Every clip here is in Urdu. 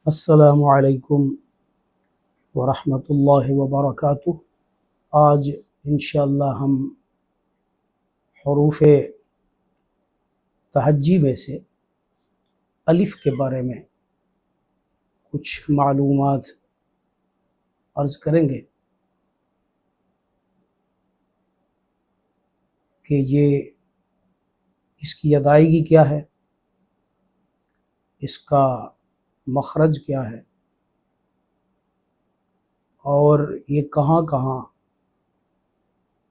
السلام علیکم ورحمۃ اللہ وبرکاتہ۔ آج انشاءاللہ ہم حروف تہجی میں سے الف کے بارے میں کچھ معلومات عرض کریں گے کہ یہ اس کی ادائیگی کیا ہے، اس کا مخرج کیا ہے، اور یہ کہاں کہاں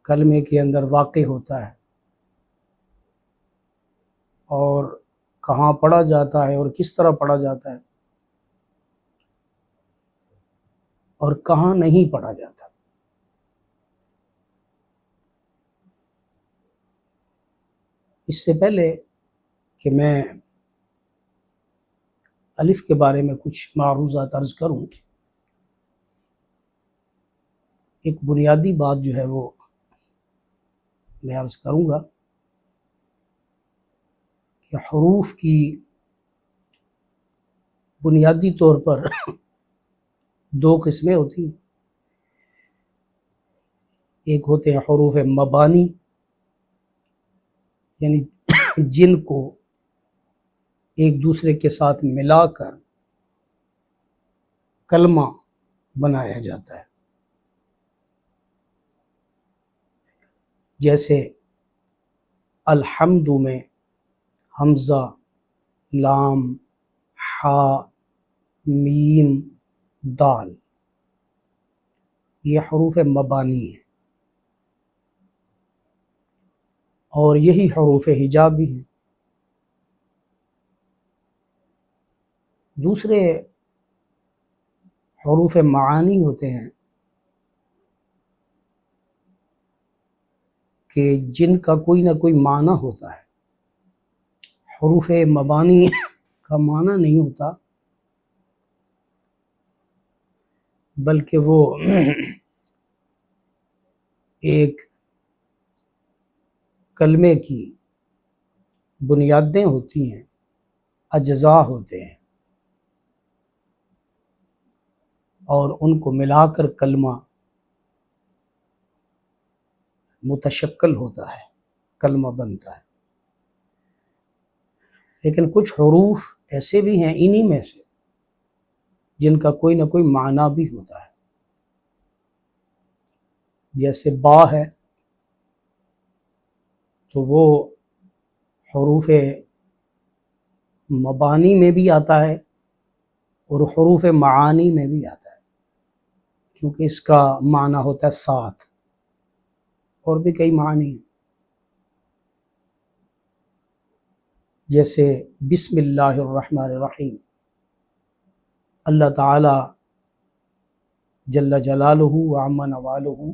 کلمے کے اندر واقع ہوتا ہے، اور کہاں پڑھا جاتا ہے اور کس طرح پڑھا جاتا ہے، اور کہاں نہیں پڑھا جاتا۔ اس سے پہلے کہ میں الف کے بارے میں کچھ معروضات عرض کروں، ایک بنیادی بات جو ہے وہ میں عرض کروں گا کہ حروف کی بنیادی طور پر دو قسمیں ہوتی ہیں۔ ایک ہوتے ہیں حروف مبانی، یعنی جن کو ایک دوسرے کے ساتھ ملا کر کلمہ بنایا جاتا ہے، جیسے الحمد میں حمزہ، لام، حا، میم، دال، یہ حروف مبانی ہیں، اور یہی حروف ہجا بھی ہیں۔ دوسرے حروف معانی ہوتے ہیں کہ جن کا کوئی نہ کوئی معنی ہوتا ہے۔ حروف مبانی کا معنی نہیں ہوتا، بلکہ وہ ایک کلمے کی بنیادیں ہوتی ہیں، اجزاء ہوتے ہیں، اور ان کو ملا کر کلمہ متشکل ہوتا ہے، کلمہ بنتا ہے۔ لیکن کچھ حروف ایسے بھی ہیں انہی میں سے جن کا کوئی نہ کوئی معنی بھی ہوتا ہے، جیسے با ہے تو وہ حروف مبانی میں بھی آتا ہے اور حروف معانی میں بھی آتا ہے، کیونکہ اس کا معنی ہوتا ہے ساتھ، اور بھی کئی معنی ہیں، جیسے بسم اللہ الرحمن الرحیم، اللہ تعالی جل جلالہ وعم نوالہ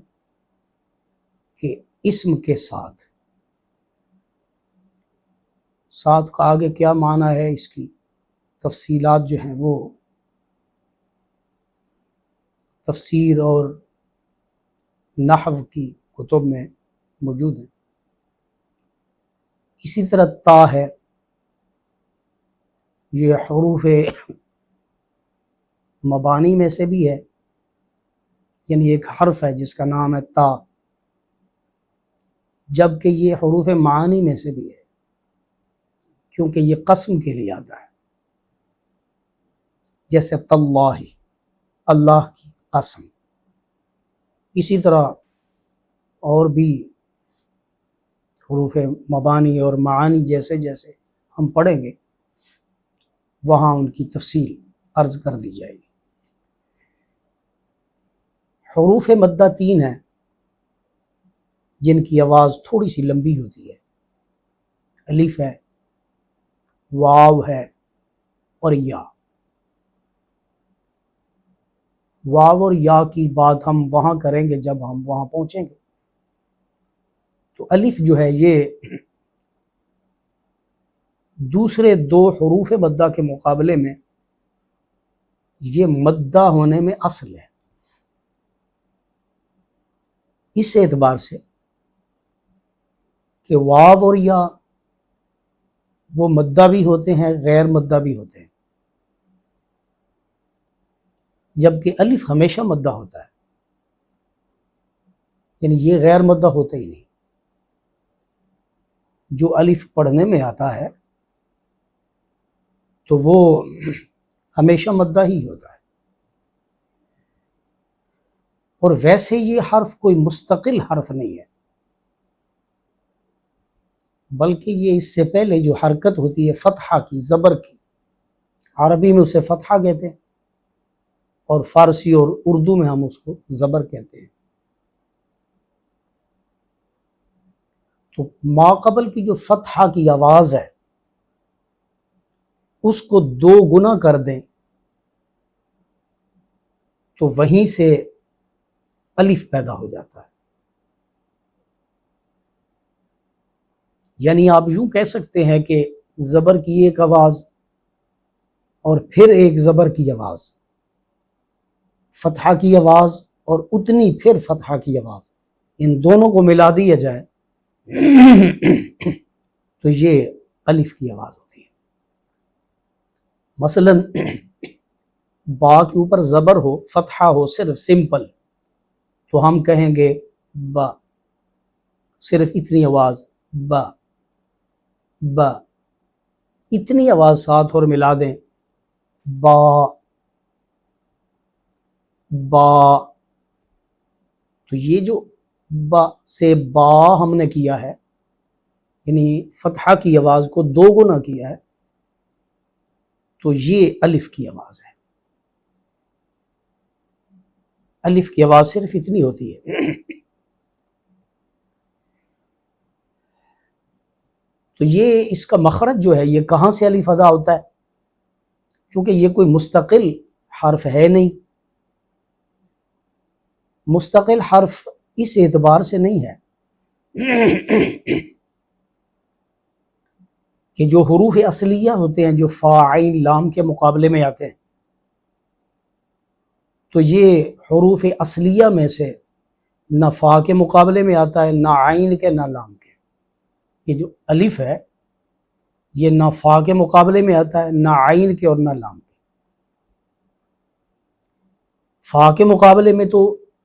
کے اسم کے ساتھ کا آگے کیا معنی ہے، اس کی تفصیلات جو ہیں وہ تفسیر اور نحو کی کتب میں موجود ہیں۔ اسی طرح تا ہے، یہ حروف مبانی میں سے بھی ہے، یعنی ایک حرف ہے جس کا نام ہے تا، جبکہ یہ حروف معانی میں سے بھی ہے، کیونکہ یہ قسم کے لیے آتا ہے، جیسے تاللہ، اللہ کی قسم۔ اسی طرح اور بھی حروف مبانی اور معانی جیسے جیسے ہم پڑھیں گے وہاں ان کی تفصیل عرض کر دی جائے گی۔ حروف مدہ تین ہیں جن کی آواز تھوڑی سی لمبی ہوتی ہے، الف ہے، واو ہے اور یا۔ واو اور یا کی بات ہم وہاں کریں گے جب ہم وہاں پہنچیں گے۔ تو الف جو ہے یہ دوسرے دو حروف مدہ کے مقابلے میں یہ مدہ ہونے میں اصل ہے، اس اعتبار سے کہ واو اور یا وہ مدہ بھی ہوتے ہیں، غیر مدہ بھی ہوتے ہیں۔ جبکہ الف ہمیشہ مدہ ہوتا ہے، یعنی یہ غیر مدہ ہوتا ہی نہیں۔ جو الف پڑھنے میں آتا ہے تو وہ ہمیشہ مدہ ہی ہوتا ہے، اور ویسے یہ حرف کوئی مستقل حرف نہیں ہے، بلکہ یہ اس سے پہلے جو حرکت ہوتی ہے فتحہ کی، زبر کی، عربی میں اسے فتحہ کہتے ہیں اور فارسی اور اردو میں ہم اس کو زبر کہتے ہیں۔ تو ما قبل کی جو فتحہ کی آواز ہے اس کو دو گنا کر دیں تو وہیں سے الف پیدا ہو جاتا ہے۔ یعنی آپ یوں کہہ سکتے ہیں کہ زبر کی ایک آواز اور پھر ایک زبر کی آواز، فتحہ کی آواز اور اتنی پھر فتحہ کی آواز، ان دونوں کو ملا دیا جائے تو یہ الف کی آواز ہوتی ہے۔ مثلا با کے اوپر زبر ہو، فتحہ ہو صرف سمپل، تو ہم کہیں گے با، صرف اتنی آواز با، با، اتنی آواز ساتھ اور ملا دیں با، با، تو یہ جو با سے با ہم نے کیا ہے، یعنی فتحہ کی آواز کو دو گنا کیا ہے، تو یہ الف کی آواز ہے۔ الف کی آواز صرف اتنی ہوتی ہے۔ تو یہ اس کا مخرج جو ہے، یہ کہاں سے الف ادا ہوتا ہے؟ کیونکہ یہ کوئی مستقل حرف ہے نہیں، مستقل حرف اس اعتبار سے نہیں ہے کہ جو حروف اصلیہ ہوتے ہیں، جو فا عین لام کے مقابلے میں آتے ہیں، تو یہ حروف اصلیہ میں سے نہ فا کے مقابلے میں آتا ہے، نہ عین کے، نہ لام کے۔ یہ جو الف ہے یہ نہ فا کے مقابلے میں آتا ہے، نہ عین کے اور نہ لام کے۔ فا کے مقابلے میں تو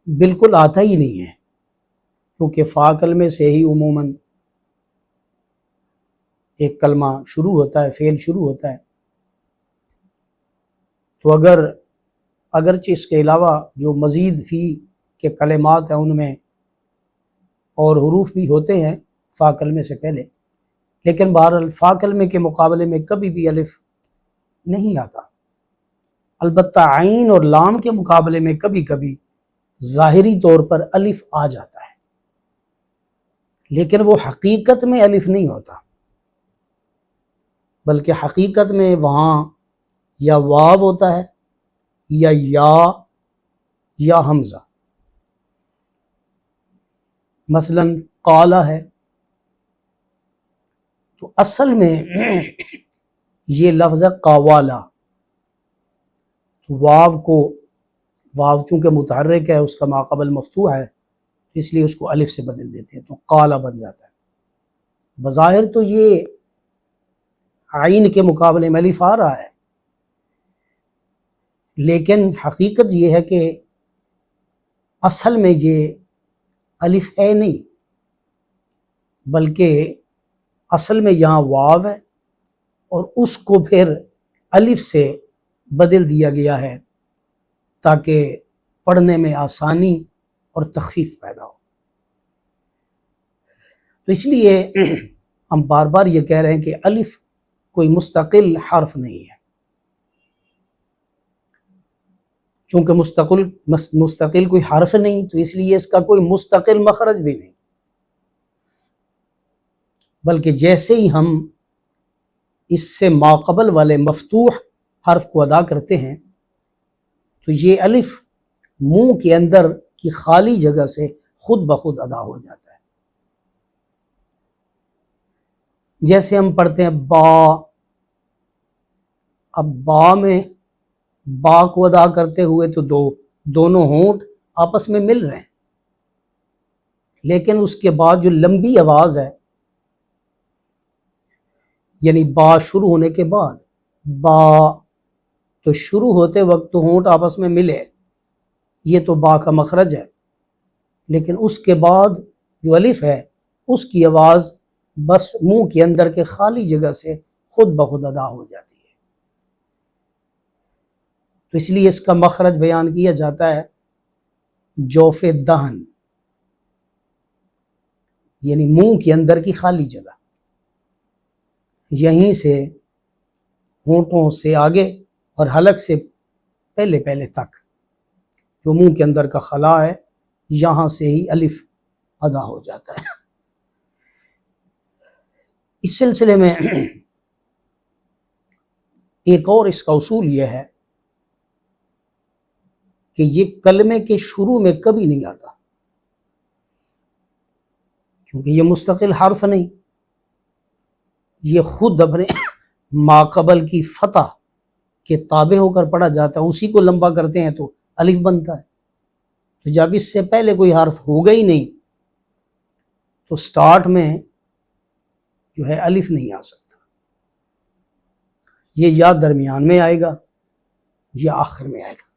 بالکل آتا ہی نہیں ہے، کیونکہ فا کلمے سے ہی عموماً ایک کلمہ شروع ہوتا ہے، فعل شروع ہوتا ہے۔ تو اگرچہ اس کے علاوہ جو مزید فی کے کلمات ہیں ان میں اور حروف بھی ہوتے ہیں فا کلمے سے پہلے، لیکن بہرحال فا کلمے کے مقابلے میں کبھی بھی الف نہیں آتا۔ البتہ عین اور لام کے مقابلے میں کبھی کبھی ظاہری طور پر الف آ جاتا ہے، لیکن وہ حقیقت میں الف نہیں ہوتا، بلکہ حقیقت میں وہاں یا واو ہوتا ہے یا حمزہ۔ مثلا قالا ہے تو اصل میں یہ لفظ ہے قوالا، واو چونکہ متحرک ہے، اس کا ماقبل مفتوح ہے، اس لیے اس کو الف سے بدل دیتے ہیں تو قالا بن جاتا ہے۔ بظاہر تو یہ عین کے مقابلے میں الف آ رہا ہے، لیکن حقیقت یہ ہے کہ اصل میں یہ الف ہے نہیں، بلکہ اصل میں یہاں واو ہے اور اس کو پھر الف سے بدل دیا گیا ہے تاکہ پڑھنے میں آسانی اور تخفیف پیدا ہو۔ تو اس لیے ہم بار بار یہ کہہ رہے ہیں کہ الف کوئی مستقل حرف نہیں ہے، چونکہ مستقل کوئی حرف نہیں تو اس لیے اس کا کوئی مستقل مخرج بھی نہیں، بلکہ جیسے ہی ہم اس سے ماقبل والے مفتوح حرف کو ادا کرتے ہیں تو یہ الف منہ کے اندر کی خالی جگہ سے خود بخود ادا ہو جاتا ہے۔ جیسے ہم پڑھتے ہیں با، اب با میں با کو ادا کرتے ہوئے تو دونوں ہونٹ آپس میں مل رہے ہیں، لیکن اس کے بعد جو لمبی آواز ہے، یعنی با شروع ہونے کے بعد با، تو شروع ہوتے وقت تو ہونٹ آپس میں ملے، یہ تو با کا مخرج ہے، لیکن اس کے بعد جو الف ہے اس کی آواز بس منہ کے اندر کے خالی جگہ سے خود بخود ادا ہو جاتی ہے۔ تو اس لیے اس کا مخرج بیان کیا جاتا ہے جوف دہن، یعنی منہ کے اندر کی خالی جگہ، یہیں سے ہونٹوں سے آگے اور حلق سے پہلے پہلے تک جو منہ کے اندر کا خلا ہے، یہاں سے ہی الف ادا ہو جاتا ہے۔ اس سلسلے میں ایک اور اس کا اصول یہ ہے کہ یہ کلمے کے شروع میں کبھی نہیں آتا، کیونکہ یہ مستقل حرف نہیں، یہ خود اپنے ماقبل کی فتح کے تابع ہو کر پڑھا جاتا ہے، اسی کو لمبا کرتے ہیں تو الف بنتا ہے۔ تو جب اس سے پہلے کوئی حرف ہوگا ہی نہیں تو سٹارٹ میں جو ہے الف نہیں آ سکتا، یہ یا درمیان میں آئے گا یا آخر میں آئے گا۔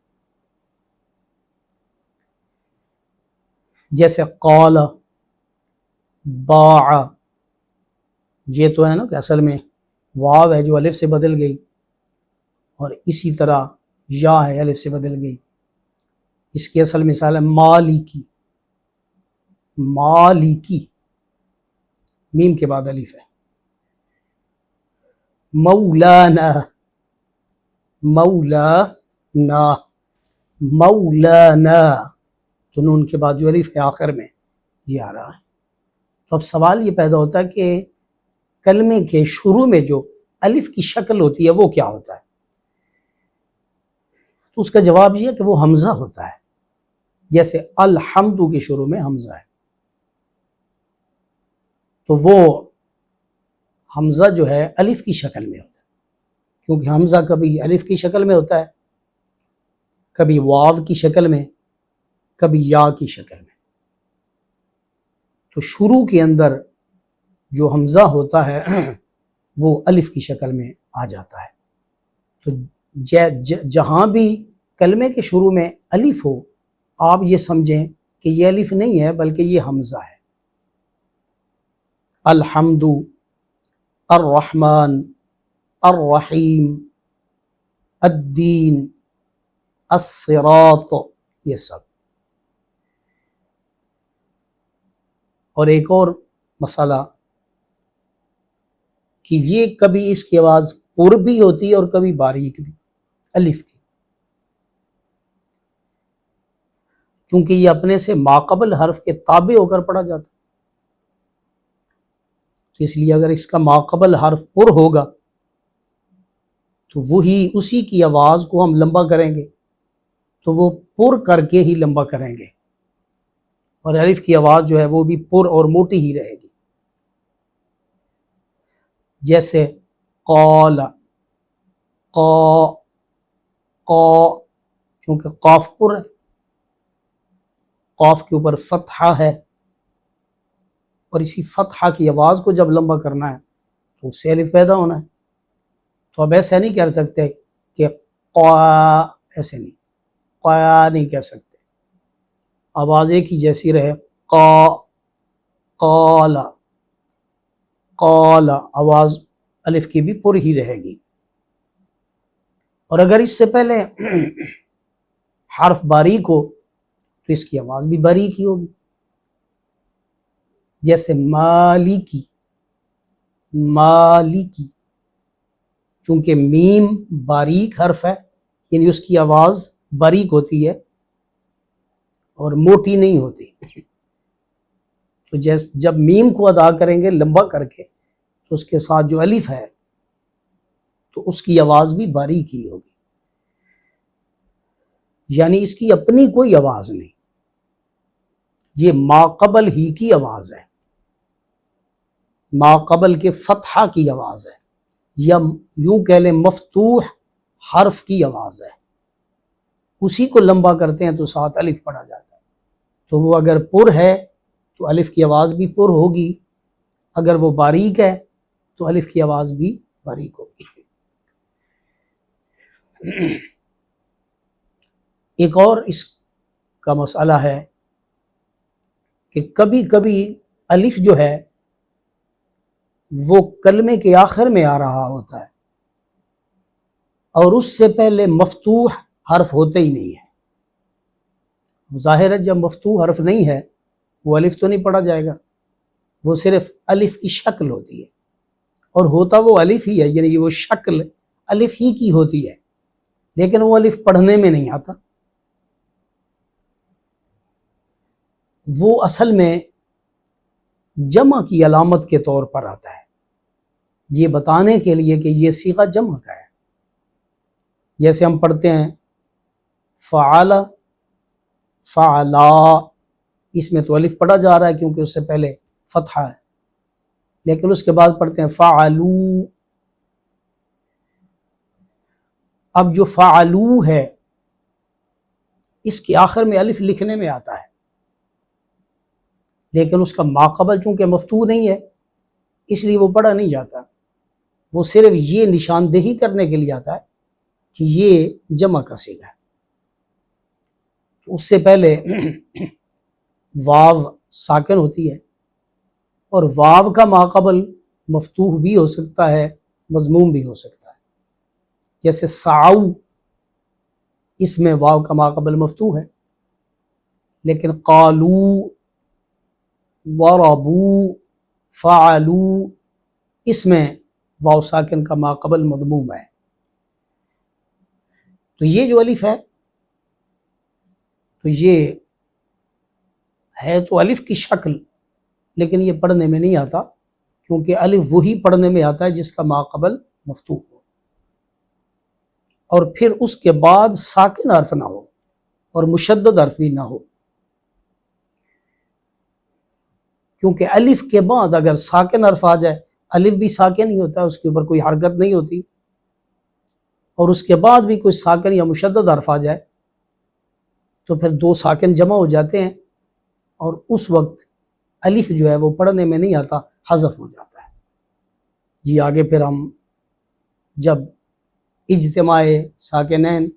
جیسے قال، باع، یہ تو ہے نا کہ اصل میں واو ہے جو الف سے بدل گئی، اور اسی طرح یا ہے الف سے بدل گئی۔ اس کی اصل مثال ہے مالکی، مالکی، میم کے بعد الف ہے۔ مولانا، مولانا، مولانا، تو نون کے بعد جو الف ہے آخر میں یہ آ رہا ہے۔ تو اب سوال یہ پیدا ہوتا ہے کہ کلمے کے شروع میں جو الف کی شکل ہوتی ہے وہ کیا ہوتا ہے؟ تو اس کا جواب یہ ہے کہ وہ حمزہ ہوتا ہے، جیسے الحمد کے شروع میں حمزہ ہے، تو وہ حمزہ جو ہے الف کی شکل میں ہوتا ہے، کیونکہ حمزہ کبھی الف کی شکل میں ہوتا ہے، کبھی واو کی شکل میں، کبھی یا کی شکل میں۔ تو شروع کے اندر جو حمزہ ہوتا ہے وہ الف کی شکل میں آ جاتا ہے۔ تو جہاں بھی کلمے کے شروع میں الف ہو، آپ یہ سمجھیں کہ یہ الف نہیں ہے بلکہ یہ حمزہ ہے۔ الحمد، الرحمن، الرحیم، الدین، الصراط، یہ سب۔ اور ایک اور مسئلہ کہ یہ کبھی اس کی آواز پر بھی ہوتی ہے اور کبھی باریک بھی، الف کی، چونکہ یہ اپنے سے ماقبل حرف کے تابع ہو کر پڑھا جاتا ہے، تو اس لیے اگر اس کا ماقبل حرف پر ہوگا تو وہی اسی کی آواز کو ہم لمبا کریں گے، تو وہ پر کر کے ہی لمبا کریں گے، اور الف کی آواز جو ہے وہ بھی پر اور موٹی ہی رہے گی۔ جیسے قال، قا، قا، کیونکہ قاف پر ہے، قاف کے اوپر فتحہ ہے، اور اسی فتحہ کی آواز کو جب لمبا کرنا ہے تو اس سے الف پیدا ہونا ہے۔ تو اب ایسا نہیں کہہ سکتے کہ قا، ایسے نہیں، قا نہیں کہہ سکتے، آواز ایک ہی جیسی رہے، قا، قال، قال، آواز الف کی بھی پر ہی رہے گی۔ اور اگر اس سے پہلے حرف باریک ہو تو اس کی آواز بھی باریک ہی ہوگی، جیسے مالکی، مالکی، چونکہ میم باریک حرف ہے، یعنی اس کی آواز باریک ہوتی ہے اور موٹی نہیں ہوتی، تو جب میم کو ادا کریں گے لمبا کر کے تو اس کے ساتھ جو الف ہے تو اس کی آواز بھی باریک ہی ہوگی، یعنی اس کی اپنی کوئی آواز نہیں، یہ ماقبل ہی کی آواز ہے، ماقبل کے فتحہ کی آواز ہے، یا یوں کہہ لیں مفتوح حرف کی آواز ہے، اسی کو لمبا کرتے ہیں تو ساتھ الف پڑھا جاتا ہے۔ تو وہ اگر پر ہے تو الف کی آواز بھی پر ہوگی، اگر وہ باریک ہے تو الف کی آواز بھی باریک ہوگی۔ ایک اور اس کا مسئلہ ہے کہ کبھی کبھی الف جو ہے وہ کلمے کے آخر میں آ رہا ہوتا ہے اور اس سے پہلے مفتوح حرف ہوتے ہی نہیں ہے۔ ظاہر ہے جب مفتوح حرف نہیں ہے وہ الف تو نہیں پڑھا جائے گا، وہ صرف الف کی شکل ہوتی ہے، اور ہوتا وہ الف ہی ہے، یعنی وہ شکل الف ہی کی ہوتی ہے، لیکن وہ الف پڑھنے میں نہیں آتا۔ وہ اصل میں جمع کی علامت کے طور پر آتا ہے، یہ بتانے کے لیے کہ یہ صیغہ جمع کا ہے۔ جیسے ہم پڑھتے ہیں فعل، فعلا، اس میں تو الف پڑھا جا رہا ہے کیونکہ اس سے پہلے فتحہ ہے، لیکن اس کے بعد پڑھتے ہیں فعلو۔ اب جو فعلو ہے اس کے آخر میں الف لکھنے میں آتا ہے، لیکن اس کا ماقبل چونکہ مفتوح نہیں ہے اس لیے وہ پڑھا نہیں جاتا، وہ صرف یہ نشاندہی کرنے کے لیے آتا ہے کہ یہ جمع کا صیغہ ہے۔ تو اس سے پہلے واو ساکن ہوتی ہے، اور واو کا ماقبل مفتوح بھی ہو سکتا ہے، مضموم بھی ہو سکتا ہے۔ جیسے سعو، اس میں واو کا ماقبل مفتوح ہے، لیکن قالو، ضربو، فعلو، اس میں واو ساکن کا ماقبل مضموم ہے۔ تو یہ جو الف ہے تو یہ ہے تو الف کی شکل، لیکن یہ پڑھنے میں نہیں آتا، کیونکہ الف وہی پڑھنے میں آتا ہے جس کا ماقبل مفتوح ہو، اور پھر اس کے بعد ساکن حرف نہ ہو اور مشدد حرف بھی نہ ہو، کیونکہ الف کے بعد اگر ساکن حرف آ جائے، الف بھی ساکن ہی ہوتا ہے، اس کے اوپر کوئی حرکت نہیں ہوتی، اور اس کے بعد بھی کوئی ساکن یا مشدد حرف آ جائے تو پھر دو ساکن جمع ہو جاتے ہیں، اور اس وقت الف جو ہے وہ پڑھنے میں نہیں آتا، حذف ہو جاتا ہے۔ جی آگے پھر ہم جب اجتماع ساکنین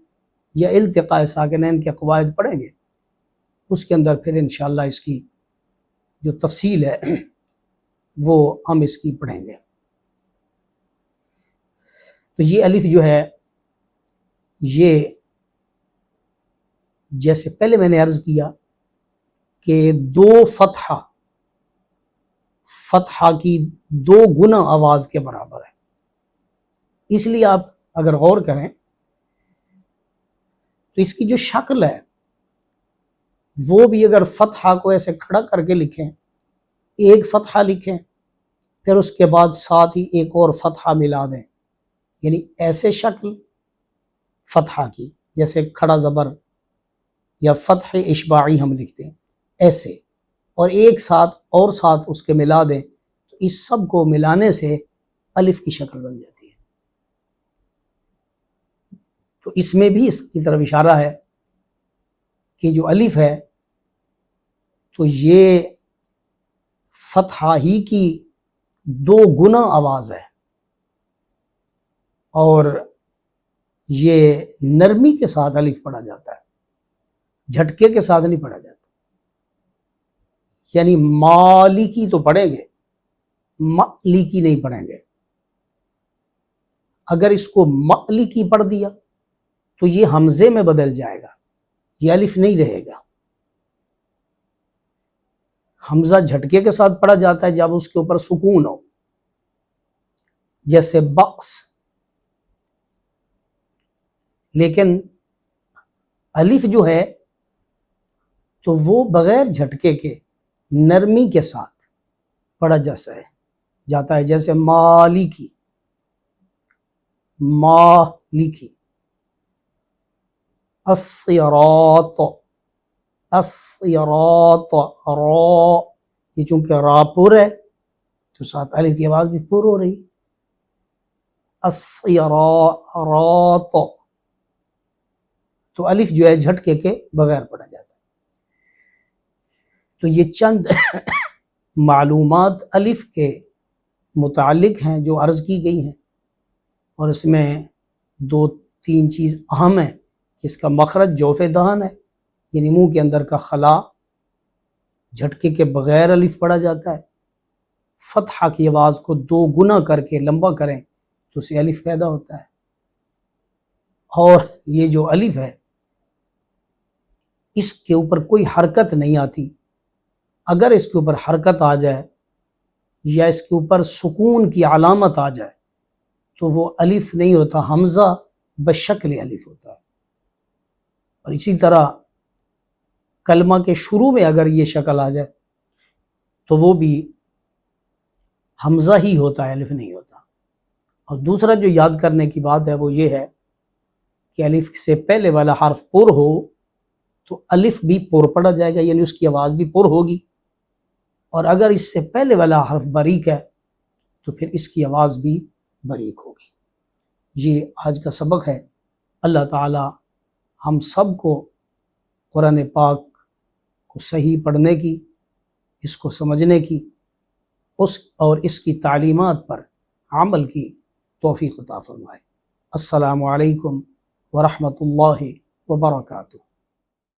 یا التقاء ساکنین کے قواعد پڑھیں گے اس کے اندر پھر انشاءاللہ اس کی جو تفصیل ہے وہ ہم اس کی پڑھیں گے۔ تو یہ الف جو ہے یہ جیسے پہلے میں نے عرض کیا کہ دو فتحہ کی دو گنا آواز کے برابر ہے، اس لیے آپ اگر غور کریں تو اس کی جو شکل ہے وہ بھی اگر فتحہ کو ایسے کھڑا کر کے لکھیں، ایک فتحہ لکھیں پھر اس کے بعد ساتھ ہی ایک اور فتحہ ملا دیں، یعنی ایسے شکل فتحہ کی جیسے کھڑا زبر یا فتح اشباعی ہم لکھتے ہیں ایسے، اور ایک ساتھ اور ساتھ اس کے ملا دیں تو اس سب کو ملانے سے الف کی شکل بن جاتی ہے۔ تو اس میں بھی اس کی طرف اشارہ ہے کہ جو الف ہے تو یہ فتحہ ہی کی دو گنا آواز ہے، اور یہ نرمی کے ساتھ الف پڑھا جاتا ہے، جھٹکے کے ساتھ نہیں پڑھا جاتا۔ یعنی مالکی تو پڑھیں گے، مالکی نہیں پڑھیں گے۔ اگر اس کو مالکی پڑھ دیا تو یہ حمزے میں بدل جائے گا، یہ الف نہیں رہے گا۔ حمزہ جھٹکے کے ساتھ پڑھا جاتا ہے جب اس کے اوپر سکون ہو، جیسے بقس، لیکن الف جو ہے تو وہ بغیر جھٹکے کے نرمی کے ساتھ پڑھا جاتا ہے، جیسے مالکی، مالکی، الصراط، الصراط، را، یہ چونکہ را پر ہے تو ساتھ الف کی آواز بھی پر ہو رہی، الصراط، تو الف جو ہے جھٹکے کے بغیر پڑھا جاتا ہے۔ تو یہ چند معلومات الف کے متعلق ہیں جو عرض کی گئی ہیں، اور اس میں دو 3 چیز اہم ہیں کہ اس کا مخرج جوف دہن ہے، یعنی منہ کے اندر کا خلا، جھٹکے کے بغیر الف پڑھا جاتا ہے، فتحہ کی آواز کو 2 گنا کر کے لمبا کریں تو اسے الف پیدا ہوتا ہے، اور یہ جو الف ہے اس کے اوپر کوئی حرکت نہیں آتی، اگر اس کے اوپر حرکت آ جائے یا اس کے اوپر سکون کی علامت آ جائے تو وہ الف نہیں ہوتا، حمزہ بشکل الف ہوتا ہے۔ اور اسی طرح کلمہ کے شروع میں اگر یہ شکل آ جائے تو وہ بھی حمزہ ہی ہوتا ہے، الف نہیں ہوتا۔ اور دوسرا جو یاد کرنے کی بات ہے وہ یہ ہے کہ الف سے پہلے والا حرف پر ہو تو الف بھی پر پڑھا جائے گا، یعنی اس کی آواز بھی پر ہوگی، اور اگر اس سے پہلے والا حرف باریک ہے تو پھر اس کی آواز بھی باریک ہوگی۔ یہ آج کا سبق ہے۔ اللہ تعالی ہم سب کو قرآن پاک کو صحیح پڑھنے کی، اس کو سمجھنے کی، اور اس کی تعلیمات پر عمل کی توفیق عطا فرمائے۔ السلام علیکم ورحمۃ اللہ وبرکاتہ۔